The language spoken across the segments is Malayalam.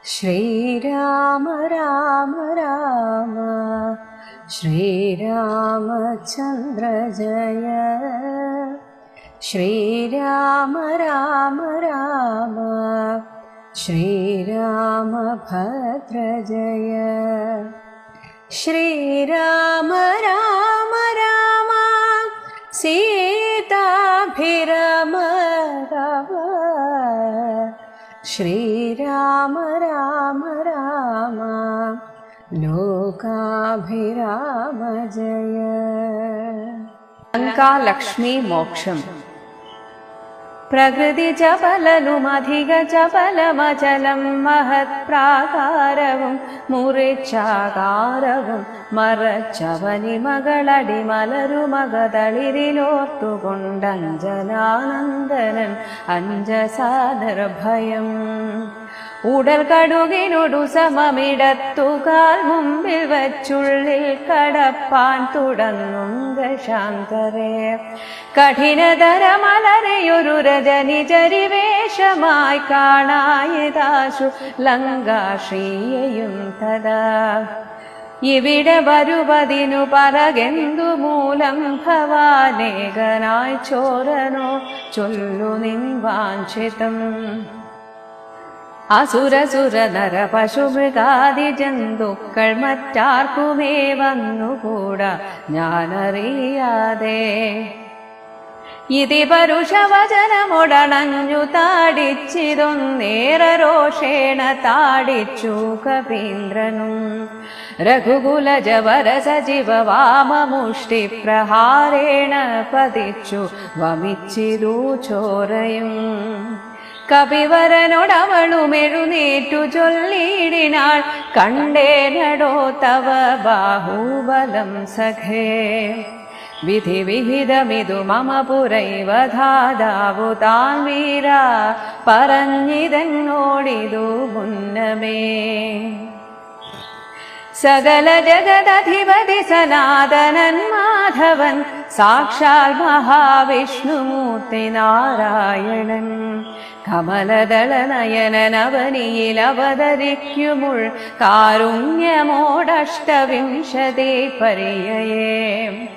श्रीराम राम राम श्रीरामचन्द्र जय। श्रीराम राम राम श्रीरामभद्र जय। श्रीराम राम राम सीताभिरमरव। श्रीराम राम राम लोकाभिराम जय। लंका लक्ष्मी मोक्षम। प्रकृति जबलनुमधिग जबलमचलं महत्प्राकारवं मुरिच्चाकारवं മറച്ചവനിമകളടിമലരുമകതളിരിലോർത്തുകൊണ്ടഞ്ജനാനന്ദനൻ അഞ്ജസാദർഭയം. ഉടൽ കടുകിനൊടു സമമിടത്തുകാൽ മുമ്പിൽ വച്ചുള്ളിൽ കടപ്പാൻ തുടങ്ങും ശാന്തരെ. കഠിനതരമലരെയൊരു രജനിചരിവേഷമായി കാണായതാശു ലങ്കാശ്രീയയും തഥാ. ഇവിടെ വരുവതിനു പറകെന്തു മൂലം ഭവാനേകനായി ചോരനോ ചൊല്ലു നിൻ വാഞ്ചിതം. അസുരസുര നര പശുമൃഗാദി ജന്തുക്കൾ മറ്റാർക്കുമേ വന്നുകൂടാ ഞാനറിയാതെ. ഇതി പരുഷവചനമൊടണഞ്ഞു താടിച്ചിതൊന്നേറെ രോഷേണ താടിച്ചു കപീന്ദ്രനും. രഘുകുലജവര സജീവ വാമമുഷ്ടി പ്രഹാരേണ പതിച്ചു വമിച്ചിതു ചോരയും. കപിവരനോടവളുമെഴുന്നേറ്റു ചൊല്ലിയിടിനാൾ കണ്ടേനടോ തവ ബാഹുബലം സഖേ. വിധി വിഹിതമിതു മമ പുരൈവധാതാവു താൻ വീര പറഞ്ഞിതെന്നോടിതു മുന്നമേ. സകല ജഗദധിപതി സനാതനൻ മാധവൻ സാക്ഷാൽ മഹാവിഷ്ണുമൂർത്തി നാരായണൻ. കമലദളനയനനവനിയിൽ അവതരിക്കുമുൾ കാരുണ്യമോടഷ്ടവിംശതി പര്യയേ.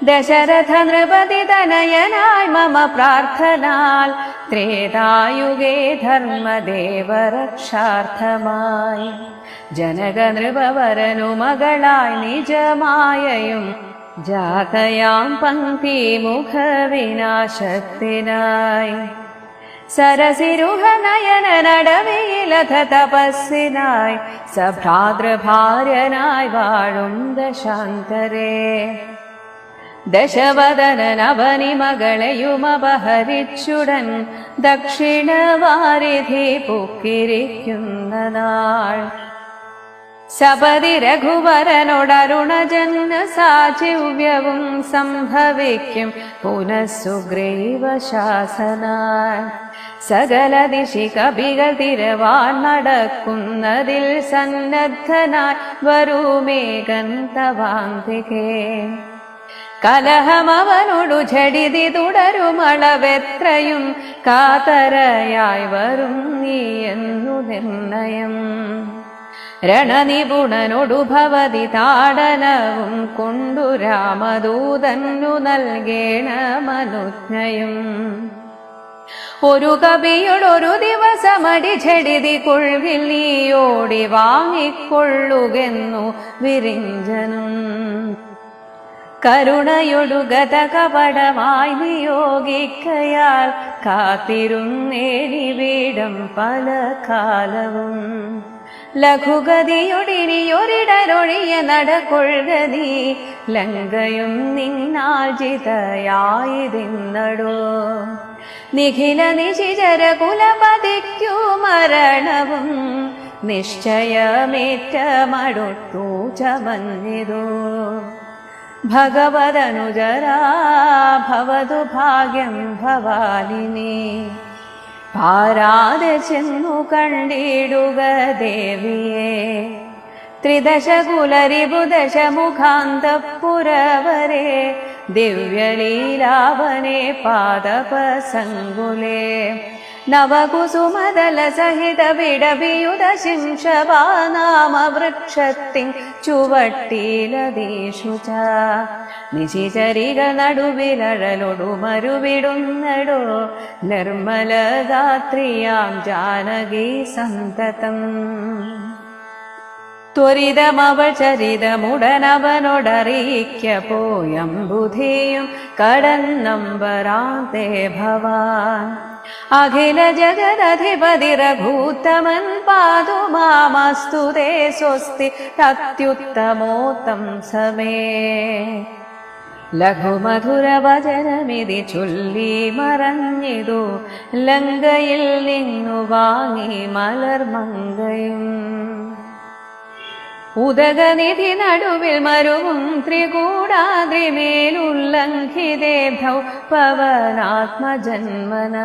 ദശരഥ നൃപതി തനയനായി മമ പ്രാർത്ഥനാൽ ത്രേതായുഗേ ധർമ്മദേവരക്ഷാർത്ഥമായി. ജനക നൃപവരനു മകളായി നിജമായയും ജാതയാം പങ്ക്തി മുഖ വിനാശത്തിനായി. സരസിരുഹ നയന നടവിയിലഥ തപസ്സിനായി സഭ്രാതൃഭാര്യനായി വാഴും ദശാന്തരേ. ദശവദനനവനി മകളെയുമപഹരിച്ചുടൻ ദക്ഷിണവാരിധി പൊക്കിരിക്കുന്ന നാൾ. സപതി രഘുവരനോടരുണജന്മ സാചിവ്യവും സംഭവിക്കും പുനഃസുഗ്രീവ ശാസനാൽ. സകല ദിശി കവികൾ തിരവാൻ നടക്കുന്നതിൽ സന്നദ്ധനായി വരുമേകൻ തവാന്തികേ. കലഹമവനോടു ഝടിതി തുടരുമളവെത്രയും കാതരയായി വരും നീ എന്നു നിർണയം. രണനിപുണനൊടു ഭവതി താടനവും കൊണ്ടു രാമദൂതന്നു നൽകേണമനുജ്ഞയും. ഒരു കവിയോടൊരു ദിവസമടി ഝടിതി കൊള്ളിൽ നീയോടി വാങ്ങിക്കൊള്ളുകെന്നു വിരിഞ്ചനും. കരുണയൊടു ഗതകപടമായി നിയോഗിക്കയാൽ കാത്തിരുന്നേടിവിടം പല കാലവും. ലഘുഗതിയൊടിനിയൊരിടരൊഴിയ നടകൊള്ളുകനീ ലങ്കയും നിന്നാജിതയായതിന്നടോ. നിഖില നിശിചര കുലപതിക്കു മരണവും നിശ്ചയമേറ്റമടുത്തു ചമഞ്ഞിതോ. ഭഗവദനുജരാ ഭവതു ഭാഗ്യം ഭവാലിനി. പാരാതെ ചെന്നു കണ്ടിടുക ദേവിയെ. ത്രിദശകുലരിപുദശമുഖാന്തപുരവരെ ദിവ്യലീലാവനെ പാദപസങ്കുലേ. നവകുസുമതല സഹിത വിടവിയുത ശിംഷവാനാമവൃക്ഷത്തിൻ ചുവട്ടിലതീഷു ച നിശിചരിക നടുവിലഴലൊടു മരുവിടുന്നടോ നിർമ്മലഗാത്രിയാം ജാനകി സന്തതം ത്വരിതമവൾ ചരിതമുടനവനോടറിയിക്ക പോയംബുധിയും കടന്നമ്പരാന്തേ ഭവാൻ അഖില ജഗദധിപതി രഘൂത്തമൻ പാതുമാമസ്തുതേ സ്വസ്തി അത്യുത്തമോത്തം സമേ ലഘുമധുര വചനമിതി ചൊല്ലി മറഞ്ഞിതു ലങ്കയിൽ നിന്നു വാങ്ങി മലർമങ്കയും ഉദകനിധി നടുവിൽ മരുവും ത്രികൂടാദ്രിമേലുല്ലംഘിതേഭ്യൗ പവനാത്മജന്മന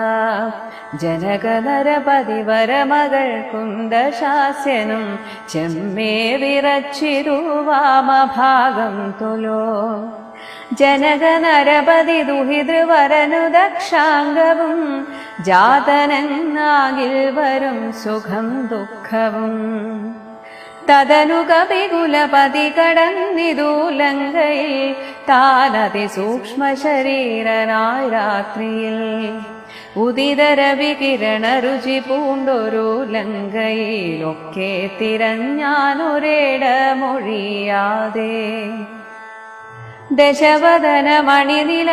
ജനകനരപതി വരമകൾ കുന്ദശാസ്യനും ചെമ്മേ വിറച്ചിരു വാമഭാഗം തുലോ ജനകനരപതി ദുഹിതൃവരനു ദക്ഷാംഗവും ജാതനെന്നാകിൽ വരും സുഖം ദുഃഖവും തദനു കപികുലപതി കടന്നിതു ലങ്കയിൽ താനതി സൂക്ഷ്മ ശരീരനായി രാത്രിയിൽ ഉദിതര വികിരണ രുചി പൂണ്ടൊരു ലങ്കയിലൊക്കെ തിരഞ്ഞാനൊരേടമൊഴിയാതെ ദശവദന മണിനിലയമായിരിക്കും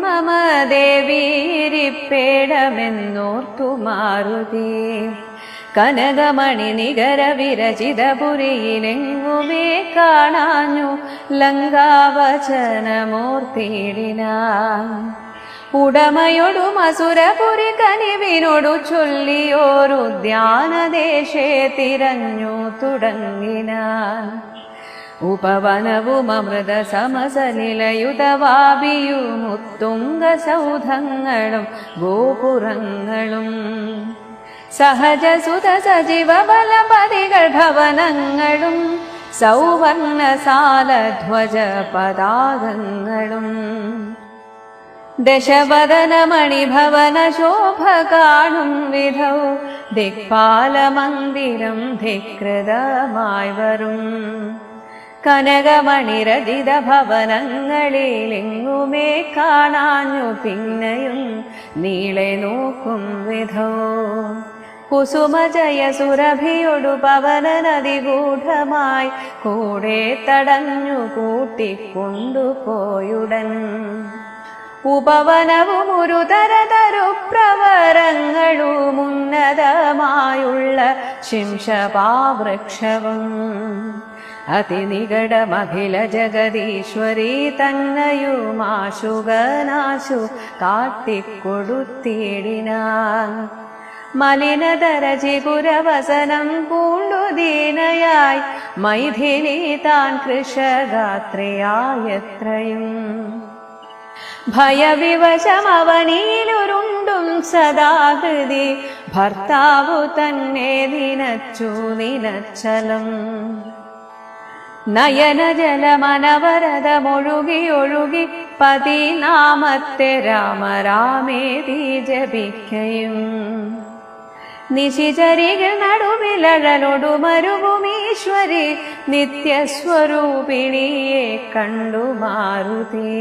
മമ ദേവീരിപ്പേടമെന്നോർത്തു മാരുതി കനകമണി നികര വിരചിതപുരിയിലെങ്ങുമേ കാണാഞ്ഞു ലങ്കാവചനമോർത്തിടിനാൻ ഉടമയൊടു മസുരപുരി കനിവിനോടു ചൊല്ലിയോരുദ്യാനദേശേ തിരഞ്ഞു തുടങ്ങിനാൻ ഉപവനവുമൃത സമസലിലയുതവാപിയുമുത്തുംഗ സൗധങ്ങളും ഗോപുരങ്ങളും സഹജസുത സജീവ ബലപതികൾ ഭവനങ്ങളും സൗവർണസാലധ്വജ പതാകങ്ങളും ദശവദനമണിഭവന ശോഭ കാണും വിധൗ ദിക്പാലമന്ദിരം ധികൃതമായി വരും കനകമണിരചിത ഭവനങ്ങളിലെങ്ങുമേ കാണാഞ്ഞു പിന്നെയും നീളെ നോക്കും വിധോ കുസുമജയ സുരഭിയൊടു പവന നദിഗൂഢമായി കൂടെ തടഞ്ഞു കൂട്ടിക്കൊണ്ടുപോയുടൻ ഉപവനവും ഒരു തരതരു പ്രവരങ്ങളുമുന്നതമായുള്ള ശിംഷപാവൃക്ഷവും അതിനികടമഖില ജഗദീശ്വരി തന്നയുമാശുഗനാശു കാട്ടിക്കൊടുത്തിടിനാൻ മലിനതരചിപുരവസനം പൂണ്ടു ദീനയായി മൈഥിലി താൻ കൃഷഗാത്രയായത്രയും ഭയവിവശമവനിയിലുരുണ്ടും സദാകൃതി ഭർത്താവു തന്നെ നിനച്ചു നിനച്ചലം നയനജലമനവരതമൊഴുകിയൊഴുകി പതിനാമത്തെ രാമ രാമേതി ജപിക്കയും നിശിചരികൾ നടുവിലഴലൊടു മരുഭൂമീശ്വരി നിത്യസ്വരൂപിണിയെ കണ്ടു മാരുതി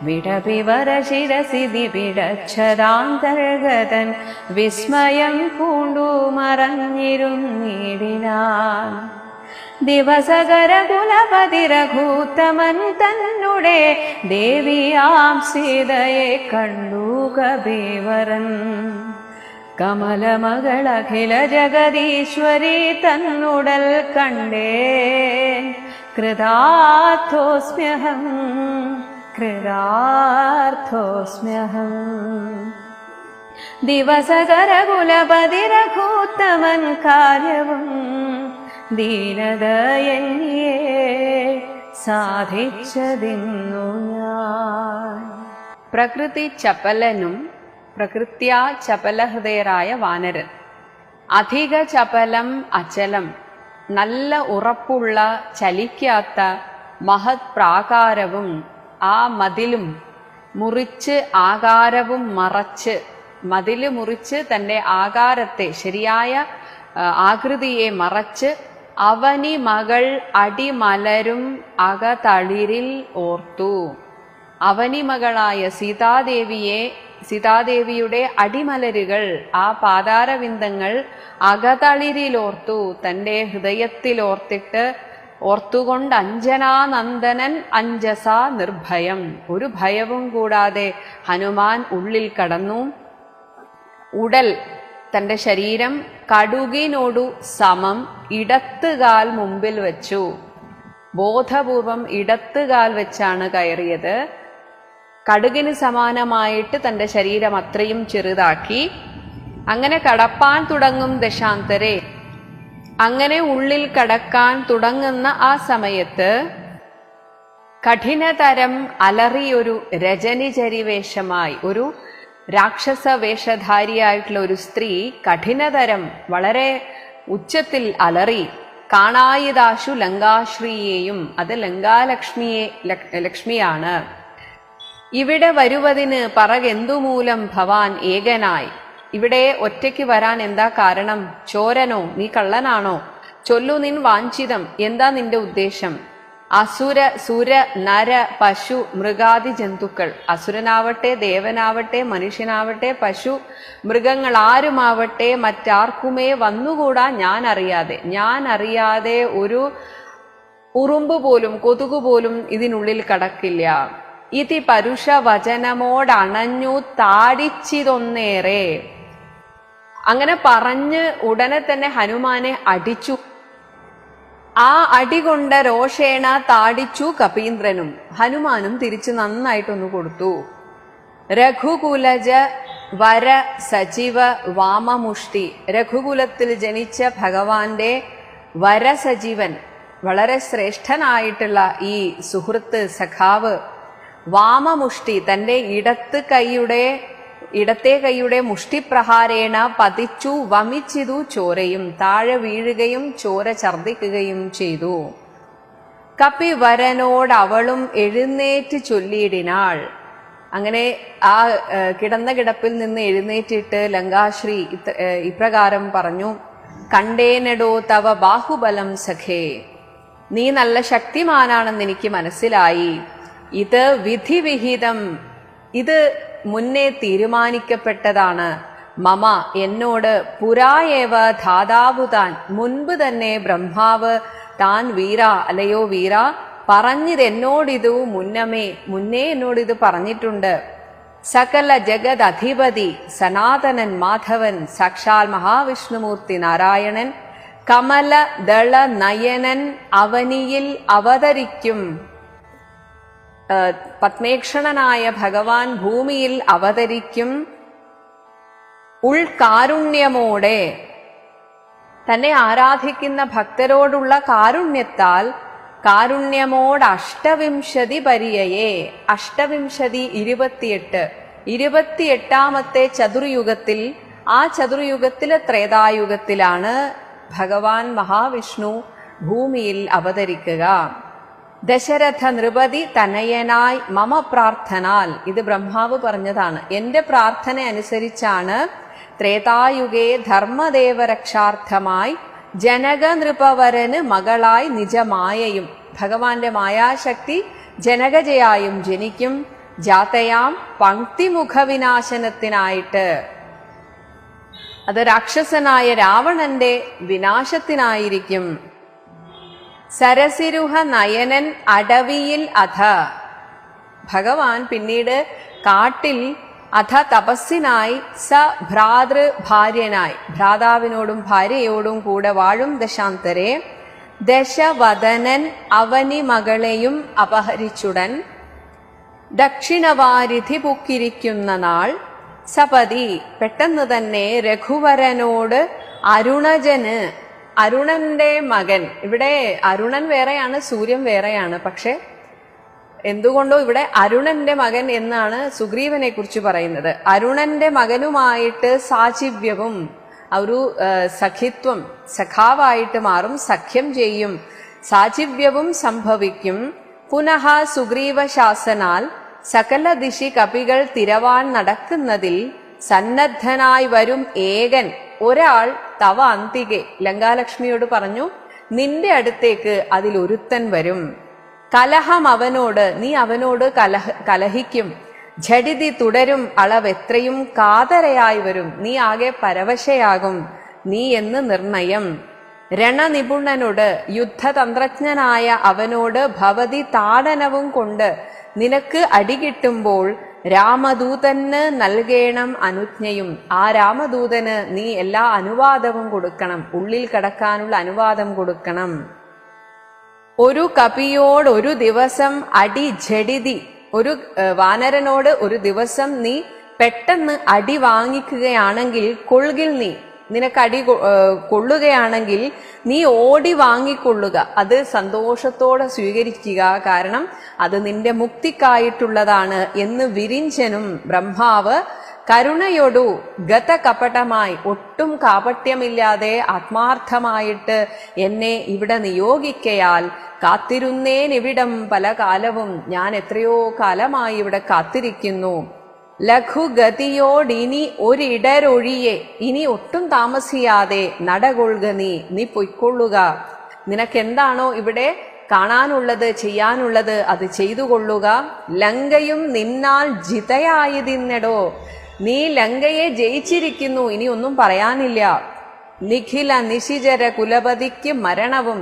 വിടവിവര ശിരസിധി വിടച്ഛതാന്തർഗതൻ വിസ്മയം പൂണ്ടു മറഞ്ഞിരുന്നിടിനാൻ ദിവസകര കുലപതി രഘൂത്തമൻ തന്നുടെ ദേവിയാം സീതയെ കണ്ടു കബീവരൻ കമലമകളഖില ജഗദീശ്വരി തന്നുടൽ കണ്ടേ കൃതാർത്ഥോസ്മ്യഹം കൃതാർത്ഥോസ്മ്യഹം ദിവസകര കുലപതി രഘൂത്തമൻ കാര്യവും ദീനദയന്യേ സാധിച്ചതിന്നു ഞാൻ. പ്രകൃതി ചപലനും പ്രകൃത്യാ ചപലഹൃദയരായ വാനരൻ. അധിക ചപലം അചലം, നല്ല ഉറപ്പുള്ള ചലിക്കാത്ത മഹത് പ്രാകാരവും ആ മതിലും മുറിച്ച് ആകാരവും മറച്ച് മതില് മുറിച്ച് തന്റെ ആകാരത്തെ, ശരിയായ ആകൃതിയെ മറച്ച് അവനി മകൾ അടിമലരും അകതളിരിൽ ഓർത്തു. അവനി മകളായ സീതാദേവിയുടെ അടിമലരുകൾ, ആ പാതാരവിന്ദങ്ങൾ അകതളിരിലോർത്തു, തന്റെ ഹൃദയത്തിലോർത്തിട്ട് ഓർത്തുകൊണ്ട് അഞ്ജനാനന്ദനൻ അഞ്ജസ നിർഭയം, ഒരു ഭയവും കൂടാതെ ഹനുമാൻ ഉള്ളിൽ കടന്നു. ഉടൽ, തന്റെ ശരീരം കടുകിനോടു സമം ഇടത്തുകാൽ മുമ്പിൽ വെച്ചു. ബോധപൂർവം ഇടത്തുകാൽ വെച്ചാണ് കയറിയത്. കടുകിന് സമാനമായിട്ട് തന്റെ ശരീരം അത്രയും ചെറുതാക്കി. അങ്ങനെ കടപ്പാൻ തുടങ്ങും ദശാന്തരെ, അങ്ങനെ ഉള്ളിൽ കടക്കാൻ തുടങ്ങുന്ന ആ സമയത്ത് കഠിനതരം അലറിയൊരു രജനിചരിവേഷമായി, ഒരു രാക്ഷസ വേഷധാരിയായിട്ടുള്ള ഒരു സ്ത്രീ കഠിനതരം വളരെ ഉച്ചത്തിൽ അലറി. കാണായിദാശു ലങ്കാശ്രീയെയും, അത് ലക്ഷ്മിയാണ്. ഇവിടെ വരുവതിന് പറകെന്തുമൂലം ഭവാൻ ഏകനായി, ഇവിടെ ഒറ്റയ്ക്ക് വരാൻ എന്താ കാരണം? ചോരനോ, നീ കള്ളനാണോ? ചൊല്ലു നിൻ വാഞ്ചിതം, എന്താ നിന്റെ ഉദ്ദേശം? അസുര സുര നര പശു മൃഗാദി ജന്തുക്കൾ, അസുരനാവട്ടെ ദേവനാവട്ടെ മനുഷ്യനാവട്ടെ പശു മൃഗങ്ങൾ ആരുമാവട്ടെ മറ്റാർക്കുമേ വന്നുകൂടാ ഞാൻ അറിയാതെ ഒരു ഉറുമ്പ് പോലും കൊതുകു പോലും ഇതിനുള്ളിൽ കടക്കില്ല. ഇതി പരുഷ വചനമോടണഞ്ഞു താടിച്ചിതൊന്നേറെ. അങ്ങനെ പറഞ്ഞ് ഉടനെ തന്നെ ഹനുമാനെ അടിച്ചു. ആ അടികൊണ്ട രോഷേണ താടിച്ചു കപീന്ദ്രനും. ഹനുമാനും തിരിച്ചു നന്നായിട്ടൊന്നു കൊടുത്തു. രഘുകുലജ വര സജീവ വാമമുഷ്ടി, രഘുകുലത്തിൽ ജനിച്ച ഭഗവാന്റെ വരസജീവൻ, വളരെ ശ്രേഷ്ഠനായിട്ടുള്ള ഈ സുഹൃത്ത് സഖാവ് വാമമുഷ്ടി, തന്റെ ഇടത്തെ കൈയുടെ മുഷ്ടിപ്രഹാരേണ പതിച്ചു വമിച്ചിതു ചോരയും, താഴെ വീഴുകയും ചോര ഛർദിക്കുകയും ചെയ്തു. കപിവരനോട് അവളും എഴുന്നേറ്റ് ചൊല്ലിയിടിനാൾ. അങ്ങനെ ആ കിടന്ന കിടപ്പിൽ നിന്ന് എഴുന്നേറ്റിട്ട് ലങ്കാശ്രീ ഇപ്രകാരം പറഞ്ഞു: കണ്ടേനടോ തവ ബാഹുബലം സഖേ, നീ നല്ല ശക്തിമാനാണെന്ന് എനിക്ക് മനസ്സിലായി. ഇത് വിധിവിഹിതം, ഇത് മുന്നേ തീരുമാനിക്കപ്പെട്ടതാണ്. മമ, എന്നോട് പുരായേവ ധാതാവു താൻ, മുൻപ് തന്നെ ബ്രഹ്മാവ് താൻ വീര, അല്ലയോ വീര, പറഞ്ഞിതെന്നോടിതു മുന്നേ എന്നോടിത് പറഞ്ഞിട്ടുണ്ട്. സകല ജഗത് അധിപതി സനാതനൻ മാധവൻ, സാക്ഷാൽ മഹാവിഷ്ണുമൂർത്തി നാരായണൻ, കമല ദള നയനൻ അവനിയിൽ അവതരിക്കും. പത്മേക്ഷണനായ ഭഗവാൻ ഭൂമിയിൽ അവതരിക്കും. ഉൾകാരുണ്യമോടെ, തന്നെ ആരാധിക്കുന്ന ഭക്തരോടുള്ള കാരുണ്യത്താൽ, കാരുണ്യമോട് അഷ്ടവിംശതി പര്യയേ, അഷ്ടവിംശതി 28, 28ാമത്തെ ചതുർയുഗത്തിൽ, ആ ചതുർയുഗത്തിലെ ത്രേതായുഗത്തിലാണ് ഭഗവാൻ മഹാവിഷ്ണു ഭൂമിയിൽ അവതരിക്കുക. ദശരഥ നൃപതി തനയനായി മമ പ്രാർത്ഥനാൽ, ഇത് ബ്രഹ്മാവ് പറഞ്ഞതാണ്. എന്റെ പ്രാർത്ഥന അനുസരിച്ചാണ് ത്രേതായുഗേ ധർമ്മദേവരക്ഷാർത്ഥമായി ജനക നൃപവരന് മകളായി നിജമായയും, ഭഗവാന്റെ മായാശക്തി ജനകജയായും ജനിക്കും. ജാതയാം പങ്ക്തിമുഖവിനാശനത്തിനായിട്ട്, അത് രാക്ഷസനായ രാവണന്റെ വിനാശത്തിനായിരിക്കും. സരസിരുഹ നയനൻ അടവിയിൽ അധ, ഭഗവാൻ പിന്നീട് കാട്ടിൽ അധ തപസ്സിനായി സ ഭ്രാതൃ ഭാര്യനായി, ഭ്രാതാവിനോടും ഭാര്യയോടും കൂടെ വാഴും ദശാന്തരെ, ദശവദനൻ അവനി മകളെയും അപഹരിച്ചുടൻ ദക്ഷിണവാരിധി പൊക്കിരിക്കുന്ന നാൾ സപതി, പെട്ടെന്ന് തന്നെ രഘുവരനോട് അരുണജന്, അരുണന്റെ മകൻ, ഇവിടെ അരുണൻ വേറെയാണ് സൂര്യൻ വേറെയാണ്, പക്ഷെ എന്തുകൊണ്ടോ ഇവിടെ അരുണന്റെ മകൻ എന്നാണ് സുഗ്രീവനെ കുറിച്ച് പറയുന്നത്. അരുണന്റെ മകനുമായിട്ട് സാചിവ്യവും, ഒരു സഖിത്വം, സഖാവായിട്ട് മാറും, സഖ്യം ചെയ്യും, സാചിവ്യവും സംഭവിക്കും. പുനഃ സുഗ്രീവ ശാസനാൽ സകല ദിശി കപികൾ തിരവാൻ നടക്കുന്നതിൽ സന്നദ്ധനായി വരും ഏകൻ ഒരാൾ തവ അന്തികെ, ലങ്കാലക്ഷ്മിയോട് പറഞ്ഞു, നിന്റെ അടുത്തേക്ക് അതിലൊരുത്തൻ വരും. കലഹം അവനോട്, നീ അവനോട് കലഹിക്കും. ഝടിതി തുടരും അളവെത്രയും കാതരയായി വരും, നീ ആകെ പരവശയാകും നീ എന്ന് നിർണയം. രണനിപുണനോട്, യുദ്ധതന്ത്രജ്ഞനായ അവനോട് ഭവതി താടനവും കൊണ്ട് നിനക്ക് അടികിട്ടുമ്പോൾ രാമദൂതന് നൽകേണം അനുജ്ഞയും. ആ രാമദൂതന് നീ എല്ലാ അനുവാദവും കൊടുക്കണം, ഉള്ളിൽ കടക്കാനുള്ള അനുവാദം കൊടുക്കണം. ഒരു കപിയോട് ഒരു ദിവസം അടി ഝടിതി, ഒരു വാനരനോട് ഒരു ദിവസം നീ പെട്ടെന്ന് അടി വാങ്ങിക്കുകയാണെങ്കിൽ കൊള്ളുകിൽ, നീ നിനക്ക് അടി കൊള്ളുകയാണെങ്കിൽ നീ ഓടി വാങ്ങിക്കൊള്ളുക, അത് സന്തോഷത്തോടെ സ്വീകരിക്കുക, കാരണം അത് നിന്റെ മുക്തിക്കായിട്ടുള്ളതാണ് എന്ന് വിരിഞ്ചനും ബ്രഹ്മാവ് കരുണയോടു ഗതകപടമായി, ഒട്ടും കാപട്യമില്ലാതെ ആത്മാർത്ഥമായിട്ട് എന്നെ ഇവിടെ നിയോഗിക്കയാൽ കാത്തിരുന്നേനിവിടം പല കാലവും, ഞാൻ എത്രയോ കാലമായി ഇവിടെ കാത്തിരിക്കുന്നു. ലഘുഗതിയോടിനി ഒരിടരൊഴിയെ, ഇനി ഒട്ടും താമസിയാതെ നടകൊള്ളുക, നീ പൊയ്ക്കൊള്ളുക. നിനക്കെന്താണോ ഇവിടെ കാണാനുള്ളത്, ചെയ്യാനുള്ളത് അത് ചെയ്തു കൊള്ളുക. ലങ്കയും നിന്നാൽ ജിതയായതിന്നെടോ, നീ ലങ്കയെ ജയിച്ചിരിക്കുന്നു, ഇനി ഒന്നും പറയാനില്ല. നിഖില നിശിചര കുലപതിക്ക് മരണവും,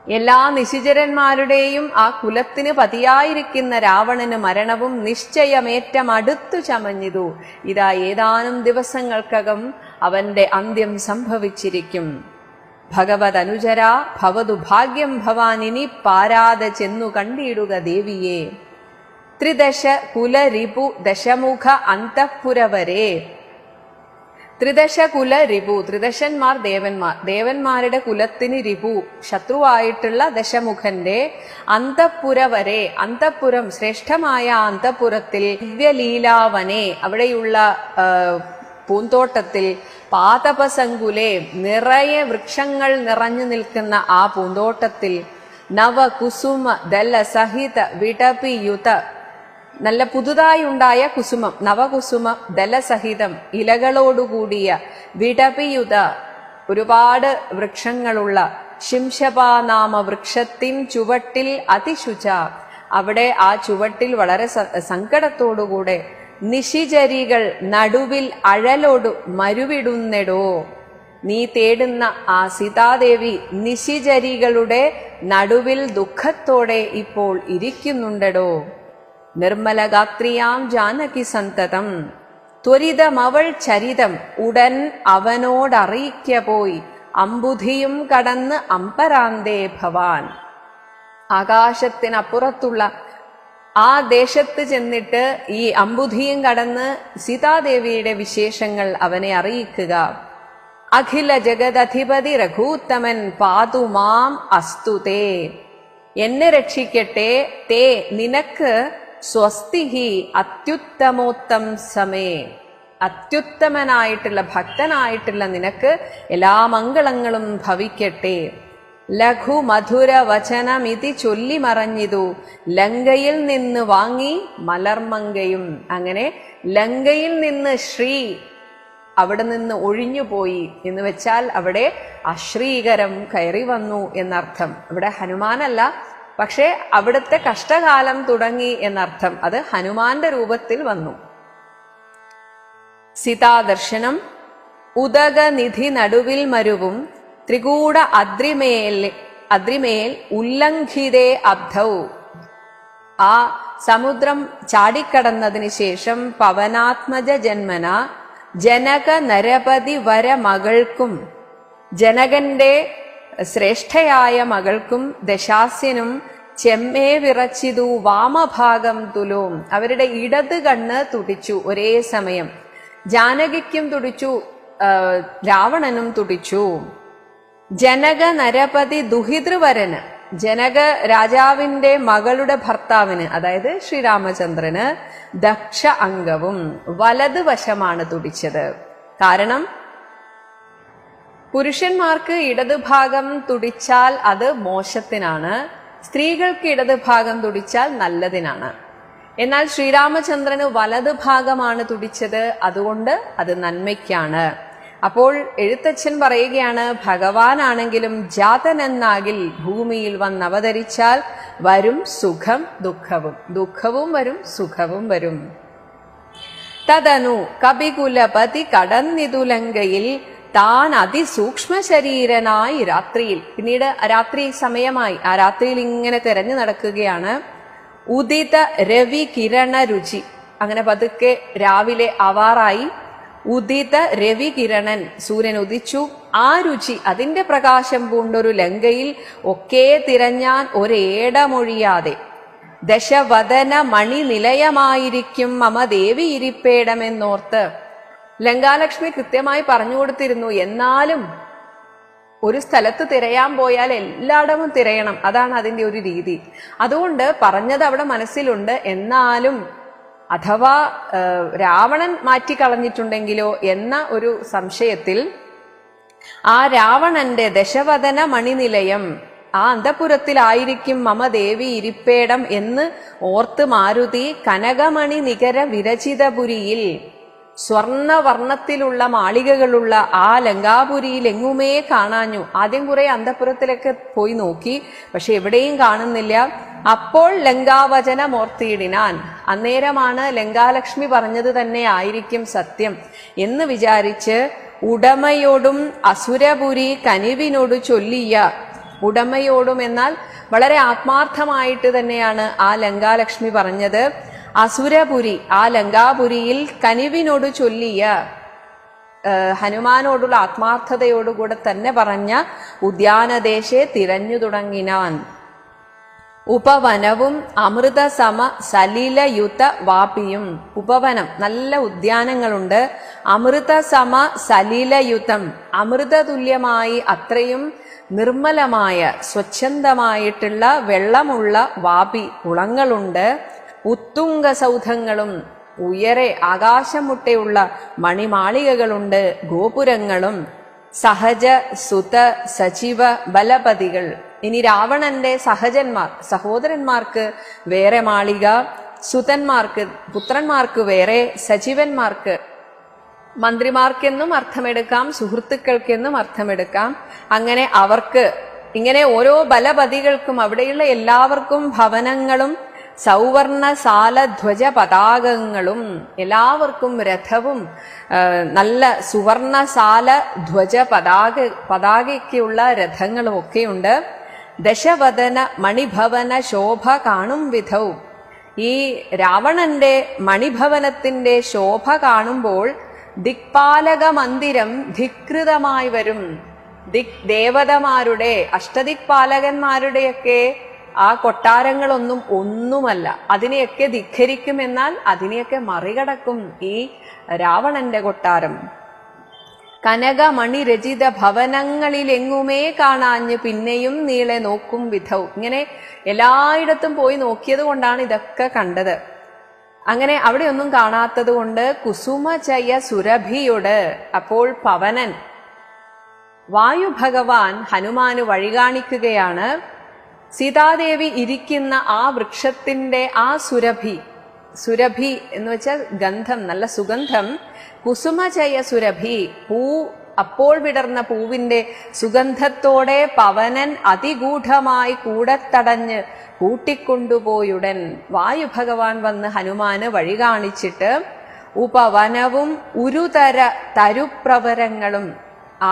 എല്ലാ നിശിചരന്മാരുടെയും ആ കുലത്തിന് പതിയായിരിക്കുന്ന രാവണന് മരണവും നിശ്ചയമേറ്റം അടുത്തു ചമഞ്ഞിതു. ഇതാ ഏതാനും ദിവസങ്ങൾക്കകം അവന്റെ അന്ത്യം സംഭവിച്ചിരിക്കും. ഭഗവത് അനുചര ഭവതു ഭാഗ്യം ഭവാനിനി പാരാതെ ചെന്നു കണ്ടിടുക ദേവിയെ. ത്രിദശ കുലരിപു ദശമുഖ അന്തഃപുരവരെ. ത്രിദശ കുല രിപു, ത്രിദശന്മാർ ദേവന്മാർ, ദേവന്മാരുടെ കുലത്തിന് രിപു ശത്രുവായിട്ടുള്ള ദശമുഖന്റെ അന്തഃപുര വരെ, അന്തഃപുരം ശ്രേഷ്ഠമായ അന്തഃപുരത്തിൽ ദിവ്യലീലാവനെ, അവിടെയുള്ള പൂന്തോട്ടത്തിൽ പാതപസങ്കുലെ നിറയെ വൃക്ഷങ്ങൾ നിറഞ്ഞു നിൽക്കുന്ന ആ പൂന്തോട്ടത്തിൽ നവകുസുമ ദല സഹിത വിടപിയുത, നല്ല പുതുതായി ഉണ്ടായ കുസുമം, നവകുസുമ ദലസഹിതം ഇലകളോടുകൂടിയ വിടപിയുത, ഒരുപാട് വൃക്ഷങ്ങളുള്ള ശിംശപാനാമ വൃക്ഷത്തിൻ ചുവട്ടിൽ അതിശുച, അവിടെ ആ ചുവട്ടിൽ വളരെ സങ്കടത്തോടുകൂടെ നിശിചരികൾ നടുവിൽ അഴലോടു മരുവിടുന്നെടോ. നീ തേടുന്ന ആ സീതാദേവി നിശിചരികളുടെ നടുവിൽ ദുഃഖത്തോടെ ഇപ്പോൾ ഇരിക്കുന്നുണ്ടടോ. നിർമ്മലഗാത്രിയാം ജാനകി സന്തതം ത്വരിതമവൾ ചരിതം ഉടൻ അവനോടറിയിക്ക പോയി അമ്പുധിയും കടന്ന് അമ്പരാന്തേ ഭവാൻ. ആകാശത്തിനപ്പുറത്തുള്ള ആ ദേശത്ത് ചെന്നിട്ട് ഈ അമ്പുധിയും കടന്ന് സീതാദേവിയുടെ വിശേഷങ്ങൾ അവനെ അറിയിക്കുക. അഖില ജഗദധിപതി രഘൂത്തമൻ പാതുമാം അസ്തുതേ, എന്നെ രക്ഷിക്കട്ടെ. തേ നിനക്ക് സ്വസ്തിഹി അത്യുത്തമോത്തം സമേ, അത്യുത്തമനായിട്ടുള്ള ഭക്തനായിട്ടുള്ള നിനക്ക് എല്ലാ മംഗളങ്ങളും ഭവിക്കട്ടെ. ലഘു മധുര വചനമിതി ചൊല്ലി മറഞ്ഞിതു ലങ്കയിൽ നിന്ന് വാങ്ങി മലർമങ്കയും. അങ്ങനെ ലങ്കയിൽ നിന്ന് ശ്രീ, അവിടെ നിന്ന് ഒഴിഞ്ഞുപോയി എന്ന് വെച്ചാൽ അവിടെ അശ്രീകരം കയറി വന്നു എന്നർത്ഥം. ഇവിടെ ഹനുമാനല്ല, പക്ഷെ അവിടുത്തെ കഷ്ടകാലം തുടങ്ങി എന്നർത്ഥം. അത് ഹനുമാന്റെ രൂപത്തിൽ വന്നു. സീതാദർശനം. ഉദകനിധി നടുവിൽ മരുവും ത്രികൂട അദ്രിമേൽ ഉല്ലംഘിതേ അബ്ധൗ. ആ സമുദ്രം ചാടിക്കടന്നതിന് ശേഷം പവനാത്മജ ജന്മന ജനക നരപതി വര മകൾക്കും, ജനകന്റെ ശ്രേഷ്ഠയായ മകൾക്കും ദശാസ്യനും ചെമ്മേ വിറച്ചിതു വാമഭാഗം തുലോം. അവരുടെ ഇടത് കണ്ണ് തുടിച്ചു ഒരേ സമയം. ജാനകിക്കും തുടിച്ചു, രാവണനും തുടിച്ചു. ജനക നരപതി ദുഹിതൃവരന്, ജനക രാജാവിന്റെ മകളുടെ ഭർത്താവിന്, അതായത് ശ്രീരാമചന്ദ്രന് ദക്ഷ അംഗവും വലതുവശമാണ് തുടിച്ചത്. കാരണം പുരുഷന്മാർക്ക് ഇടതുഭാഗം തുടിച്ചാൽ അത് മോശത്തിനാണ്, സ്ത്രീകൾക്ക് ഇടതുഭാഗം തുടിച്ചാൽ നല്ലതിനാണ്. എന്നാൽ ശ്രീരാമചന്ദ്രന് വലത് ഭാഗമാണ് തുടിച്ചത്, അതുകൊണ്ട് അത് നന്മയ്ക്കാണ്. അപ്പോൾ എഴുത്തച്ഛൻ പറയുകയാണ്, ഭഗവാനാണെങ്കിലും ജാതനെന്നാകിൽ ഭൂമിയിൽ വന്നവതരിച്ചാൽ വരും സുഖം ദുഃഖവും, ദുഃഖവും വരും സുഖവും വരും. തദനു കപികുലപതി കടന്നിതുലങ്കയിൽ താൻ അതിസൂക്ഷ്മ ശരീരനായി രാത്രിയിൽ, പിന്നീട് രാത്രി സമയമായി, ആ രാത്രിയിൽ ഇങ്ങനെ തെരഞ്ഞു നടക്കുകയാണ്. ഉദിത രവി കിരണ രുചി, അങ്ങനെ പതുക്കെ രാവിലെ ആവാറായി. ഉദിത രവി കിരണൻ, സൂര്യൻ ഉദിച്ചു. ആ രുചി, അതിന്റെ പ്രകാശം പൂണ്ടൊരു ലങ്കയിൽ ഒക്കെ തിരഞ്ഞാൻ ഒരേടമൊഴിയാതെ ദശവദന മണി നിലയമായിരിക്കും മമ ദേവി ഇരിപ്പേടമെന്നോർത്ത് ലങ്കാലക്ഷ്മി കൃത്യമായി പറഞ്ഞു കൊടുത്തിരുന്നു. എന്നാലും ഒരു സ്ഥലത്ത് തിരയാൻ പോയാൽ എല്ലായിടവും തിരയണം, അതാണ് അതിന്റെ ഒരു രീതി. അതുകൊണ്ട് പറഞ്ഞത് അവിടെ മനസ്സിലുണ്ട്. എന്നാലും അഥവാ രാവണൻ മാറ്റിക്കളഞ്ഞിട്ടുണ്ടെങ്കിലോ എന്ന ഒരു സംശയത്തിൽ ആ രാവണന്റെ ദശവദന മണിനിലയം, ആ അന്തപുരത്തിലായിരിക്കും മമ ദേവി ഇരിപ്പേടം എന്ന് ഓർത്ത് മാരുതി കനകമണി നികര വിരചിതപുരിയിൽ, സ്വർണവർണ്ണത്തിലുള്ള മാളികകളുള്ള ആ ലങ്കാപുരിയിൽ എങ്ങുമേ കാണാഞ്ഞു. ആദ്യം കുറെ അന്തപുരത്തിലൊക്കെ പോയി നോക്കി, പക്ഷെ എവിടെയും കാണുന്നില്ല. അപ്പോൾ ലങ്കാവചനമോർത്തിയിടിനാൻ, അന്നേരമാണ് ലങ്കാലക്ഷ്മി പറഞ്ഞത് തന്നെ ആയിരിക്കും സത്യം എന്ന് വിചാരിച്ച് ഉടമയോടും അസുരപുരി കനിവിനോട് ചൊല്ലിയ, ഉടമയോടും എന്നാൽ വളരെ ആത്മാർത്ഥമായിട്ട് തന്നെയാണ് ആ ലങ്കാലക്ഷ്മി പറഞ്ഞത്. അസുരപുരി, ആ ലങ്കാപുരിയിൽ കനിവിനോട് ചൊല്ലിയ, ഹനുമാനോടുള്ള ആത്മാർത്ഥതയോടുകൂടെ തന്നെ പറഞ്ഞ ഉദ്യാനദേശെ തിരഞ്ഞു തുടങ്ങിനാൻ. ഉപവനവും അമൃതസമ സലിലയുത വാപിയും, ഉപവനം നല്ല ഉദ്യാനങ്ങളുണ്ട്. അമൃതസമ സലിലയുതം, അമൃതതുല്യമായി അത്രയും നിർമ്മലമായ സ്വച്ഛന്തമായിട്ടുള്ള വെള്ളമുള്ള വാപി കുളങ്ങളുണ്ട്. ഉത്തുംഗ സൗധങ്ങളും, ഉയരെ ആകാശമുട്ടയുള്ള മണിമാളികകളുണ്ട്, ഗോപുരങ്ങളും. സഹജ സുത സജീവ ബലപതികൾ, ഇനി രാവണന്റെ സഹജന്മാർ, സഹോദരന്മാർക്ക് വേറെ മാളിക, സുതന്മാർക്ക് പുത്രന്മാർക്ക് വേറെ, സജീവന്മാർക്ക് മന്ത്രിമാർക്കെന്നും അർത്ഥമെടുക്കാം, സുഹൃത്തുക്കൾക്കെന്നും അർത്ഥമെടുക്കാം. അങ്ങനെ അവർക്ക് ഇങ്ങനെ ഓരോ ബലപതികൾക്കും അവിടെയുള്ള എല്ലാവർക്കും ഭവനങ്ങളും സൗവർണസാല ധ്വജ പതാകങ്ങളും, എല്ലാവർക്കും രഥവും നല്ല സുവർണസാല ധ്വജ പതാകയ്ക്കുള്ള രഥങ്ങളും ഒക്കെയുണ്ട്. ദശവദന മണിഭവന ശോഭ കാണും വിധവും, ഈ രാവണന്റെ മണിഭവനത്തിന്റെ ശോഭ കാണുമ്പോൾ ദിക്പാലക മന്ദിരം ധികൃതമായി വരും. ദേവതമാരുടെ, അഷ്ടദിക്പാലകന്മാരുടെയൊക്കെ ആ കൊട്ടാരങ്ങളൊന്നും ഒന്നുമല്ല, അതിനെയൊക്കെ ധിഖരിക്കുമെന്നാൽ അതിനെയൊക്കെ മറികടക്കും ഈ രാവണന്റെ കൊട്ടാരം. കനകമണി രചിത ഭവനങ്ങളിലെങ്ങുമേ കാണാഞ്ഞ് പിന്നെയും നീളെ നോക്കും വിധവും, ഇങ്ങനെ എല്ലായിടത്തും പോയി നോക്കിയത് കൊണ്ടാണ് ഇതൊക്കെ കണ്ടത്. അങ്ങനെ അവിടെയൊന്നും കാണാത്തത് കൊണ്ട് കുസുമചയ സുരഭിയോട്, അപ്പോൾ പവനൻ വായു ഭഗവാൻ ഹനുമാന് വഴി കാണിക്കുകയാണ്. സീതാദേവി ഇരിക്കുന്ന ആ വൃക്ഷത്തിന്റെ ആ സുരഭി, സുരഭി എന്ന് വെച്ചാൽ ഗന്ധം, നല്ല സുഗന്ധം. കുസുമചയ സുരഭി, പൂ അപ്പോൾ വിടർന്ന പൂവിന്റെ സുഗന്ധത്തോടെ പവനൻ അതിഗൂഢമായി കൂടത്തടഞ്ഞ് കൂട്ടിക്കൊണ്ടുപോയുടൻ വായു ഭഗവാൻ വന്ന് ഹനുമാന് വഴി കാണിച്ചിട്ട് ഉപവനവും ഉരുതര തരുപ്രവരങ്ങളും,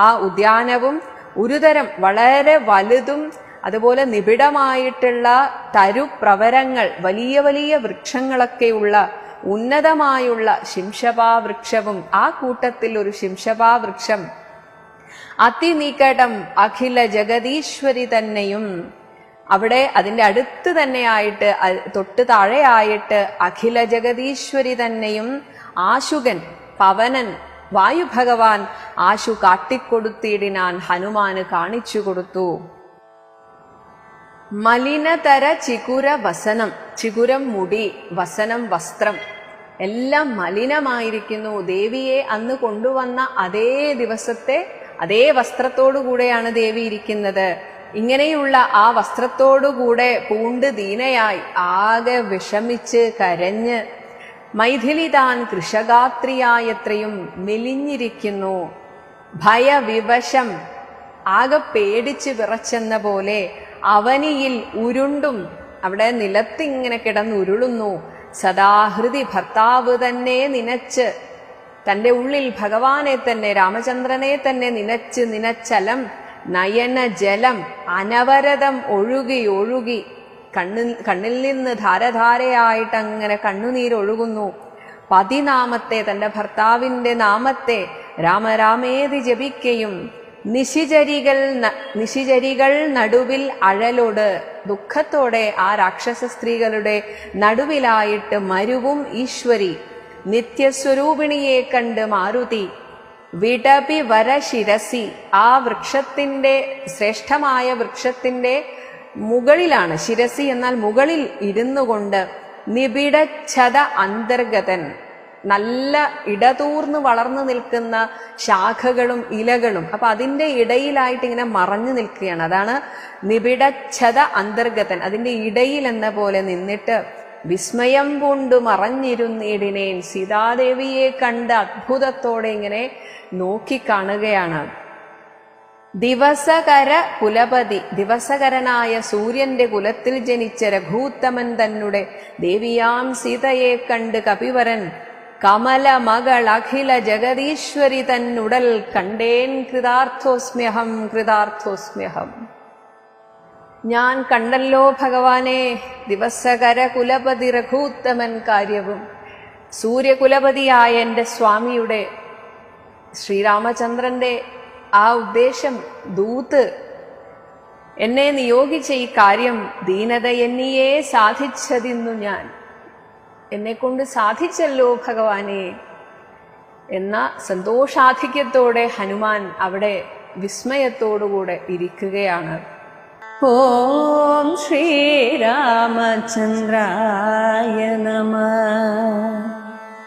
ആ ഉദ്യാനവും ഒരുതരം വളരെ വലുതും അതുപോലെ നിബിഡമായിട്ടുള്ള തരുപ്രവരങ്ങൾ, വലിയ വലിയ വൃക്ഷങ്ങളൊക്കെയുള്ള ഉന്നതമായുള്ള ശിംശപാ വൃക്ഷവും, ആ കൂട്ടത്തിൽ ഒരു ശിംശപാ വൃക്ഷം, അതിനികടം അഖില ജഗദീശ്വരി തന്നെയും, അവിടെ അതിന്റെ അടുത്ത് തന്നെയായിട്ട് തൊട്ട് താഴെയായിട്ട് അഖില ജഗദീശ്വരി തന്നെയും ആശുകൻ പവനൻ വായു ഭഗവാൻ ആശു കാട്ടിക്കൊടുത്തിടിനാൻ ഹനുമാന് കാണിച്ചു കൊടുത്തു. മലിനതര ചികുര വസനം, ചികുരം മുടി, വസനം വസ്ത്രം, എല്ലാം മലിനമായിരിക്കുന്നു. ദേവിയെ അന്ന് കൊണ്ടുവന്ന അതേ ദിവസത്തെ അതേ വസ്ത്രത്തോടു കൂടെയാണ് ദേവി ഇരിക്കുന്നത്. ഇങ്ങനെയുള്ള ആ വസ്ത്രത്തോടുകൂടെ പൂണ്ട് ദീനയായി ആകെ വിഷമിച്ച് കരഞ്ഞ് മൈഥിലി താൻ കൃഷഗാത്രിയായത്രയും മെലിഞ്ഞിരിക്കുന്നു. ഭയവിവശം ആകെ പേടിച്ച് വിറച്ചെന്ന പോലെ അവനിയിൽ ഉരുണ്ടും, അവിടെ നിലത്തിങ്ങനെ കിടന്നുരുളുന്നു. സദാഹൃതി ഭർത്താവ് തന്നെ നിനച്ച്, തൻ്റെ ഉള്ളിൽ ഭഗവാനെ തന്നെ, രാമചന്ദ്രനെ തന്നെ നിനച്ച് നിനച്ചലം നയന ജലം അനവരതം ഒഴുകി ഒഴുകി കണ്ണിൽ നിന്ന് ധാരധാരയായിട്ട് അങ്ങനെ കണ്ണുനീരൊഴുകുന്നു. പതിനാമത്തെ, തൻ്റെ ഭർത്താവിൻ്റെ നാമത്തെ രാമരാമേതി ജപിക്കയും നിശിചരികൾ നടുവിൽ അഴലോട്, ദുഃഖത്തോടെ ആ രാക്ഷസ സ്ത്രീകളുടെ നടുവിലായിട്ട് മരുവും ഈശ്വരി. നിത്യസ്വരൂപിണിയെ കണ്ട് മാരുതി വിടപി വരശിരസി, ആ വൃക്ഷത്തിന്റെ, ശ്രേഷ്ഠമായ വൃക്ഷത്തിന്റെ മുകളിലാണ്, ശിരസി എന്നാൽ മുകളിൽ ഇരുന്നു കൊണ്ട്, നിബിഡച്ഛത അന്തർഗതൻ, നല്ല ഇടതൂർന്ന് വളർന്നു നിൽക്കുന്ന ശാഖകളും ഇലകളും, അപ്പൊ അതിന്റെ ഇടയിലായിട്ട് ഇങ്ങനെ മറഞ്ഞു നിൽക്കുകയാണ്. അതാണ് നിബിഡച്ഛത അന്തർഗതൻ, അതിന്റെ ഇടയിൽ എന്ന പോലെ നിന്നിട്ട് വിസ്മയം പൂണ്ടു മറഞ്ഞിരുന്നിടിനേൻ. സീതാദേവിയെ കണ്ട് അത്ഭുതത്തോടെ ഇങ്ങനെ നോക്കിക്കാണുകയാണ്. ദിവസകര കുലപതി, ദിവസകരനായ സൂര്യന്റെ കുലത്തിൽ ജനിച്ച രഘൂത്തമൻ തന്നെ ദേവിയാം സീതയെ കണ്ട് കപിവരൻ കമല മകൾ അഖില ജഗദീശ്വരി തന്നുടൽ കണ്ടേൻ കൃതാർത്ഥോസ്മ്യഹം കൃതാർത്ഥോസ്മ്യഹം. ഞാൻ കണ്ടല്ലോ ഭഗവാനെ ദിവസകര കുലപതി രഘൂത്തമൻ കാര്യവും. സൂര്യകുലപതിയായ എൻ്റെ സ്വാമിയുടെ, ശ്രീരാമചന്ദ്രന്റെ ആ ഉദ്ദേശം, ദൂത് എന്നെ നിയോഗിച്ച ഈ കാര്യം ദീനത എന്നിയെ സാധിച്ചതിന്നു ഞാൻ, എന്നെക്കൊണ്ട് സാധിച്ചല്ലോ ഭഗവാനെ എന്ന സന്തോഷാധിക്യത്തോടെ ഹനുമാൻ അവിടെ വിസ്മയത്തോടുകൂടെ ഇരിക്കുകയാണ്. ഓം ശ്രീരാമചന്ദ്രായ നമഃ.